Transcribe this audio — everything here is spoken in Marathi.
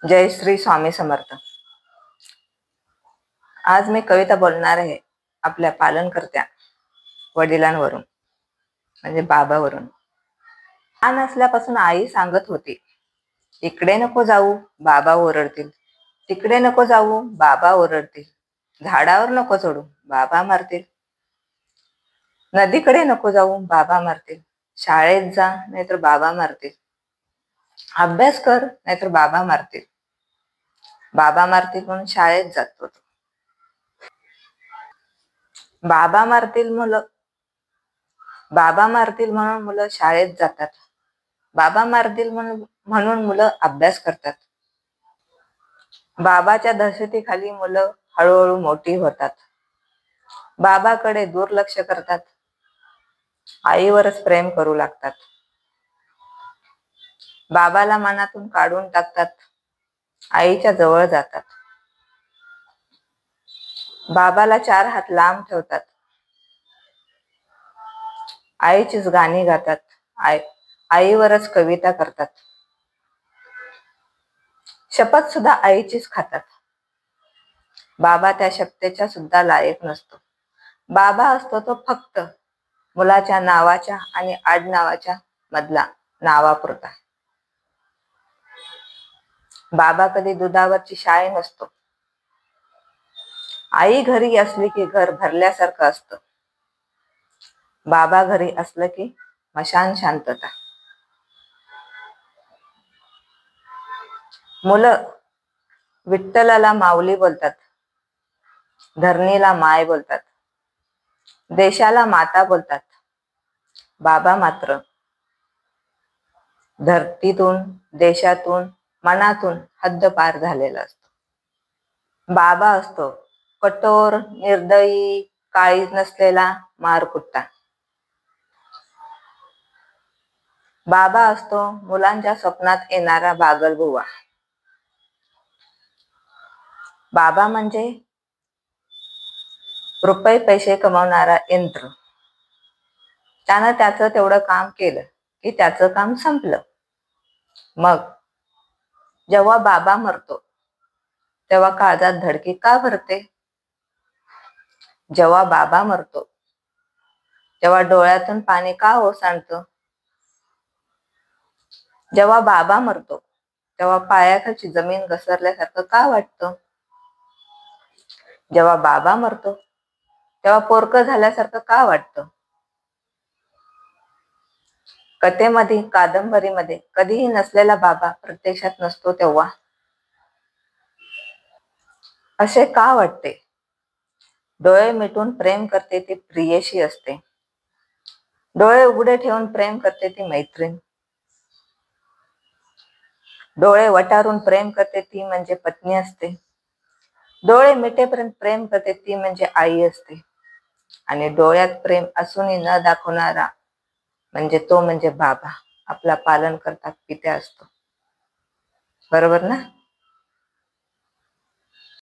जय श्री स्वामी समर्थ। आज मी कविता बोलणार आहे आपल्या पालनकर्त्या वडिलांवरून, म्हणजे बाबावरून। लहान असल्यापासून आई सांगत होती, इकडे नको जाऊ बाबा ओरडतील, तिकडे नको जाऊ बाबा ओरडतील, झाडावर नको चढू बाबा मारतील, नदीकडे नको जाऊ बाबा मारतील, शाळेत जा नाहीतर बाबा मारतील, अभ्यास कर नाहीतर बाबा मारतील. बाबा मारतील म्हणून शाळेत जात होतो. बाबा मारतील म्हणून मुलं शाळेत जातात. बाबा मारतील म्हणून मुलं अभ्यास करतात. बाबाच्या दहशतीखाली मुलं हळूहळू मोठी होतात. बाबाकडे दुर्लक्ष करतात. आईवरच प्रेम करू लागतात. बाबाला मनातून काढून टाकतात. आईच्या जवळ जातात. बाबाला 4 हात लांब ठेवतात. आईचीच गाणी गातात. आईवरच कविता करतात. शपथ सुद्धा आईचीच खातात. बाबा त्या शपथेच्या सुद्धा लायक नसतो. बाबा असतो तो फक्त मुलाच्या नावाच्या आणि आडनावाच्या मधला नावापुरता. बाबा कधी दुधावरची शाई नसतो. आई घरी असली की घर भरल्यासारखं असतं. बाबा घरी असलं की मशान शांतता. मुलं विठ्ठलाला माऊली बोलतात, धरणीला माय बोलतात, देशाला माता बोलतात. बाबा मात्र धरतीतून, देशातून, मनातून हद्दपार झालेला असतो. बाबा असतो कठोर, निर्दयी, काळीज नसलेला मारकुट्टा. बाबा असतो मुलांच्या स्वप्नात येणारा बागलबुवा. बाबा म्हणजे रुपये पैसे कमवणारा यंत्र. त्यानं त्याचं तेवढं काम केलं की त्याचं काम संपलं. मग जेव्हा बाबा मरतो तेव्हा काळजात धडकी का भरते? जेव्हा बाबा मरतो तेव्हा डोळ्यातून पाणी का ओसांडतं? जेव्हा बाबा मरतो तेव्हा पायाखालची जमीन घसरल्यासारखं का वाटतं? जेव्हा बाबा मरतो तेव्हा पोरकं झाल्यासारखं का वाटतं? कथेमध्ये, कादंबरीमध्ये कधीही नसलेला बाबा प्रत्यक्षात नसतो तेव्हा असे का वाटते? डोळे मिटून प्रेम करते ती प्रियेशी असते. डोळे उघडे ठेवून प्रेम करते ती मैत्रीण. डोळे वटारून प्रेम करते ती म्हणजे पत्नी असते. डोळे मिटेपर्यंत प्रेम करते ती म्हणजे आई असते. आणि डोळ्यात प्रेम असूनही न दाखवणारा तो म्हणजे बाबा, आपला पालन करता पित्या असतो. बरोबर ना?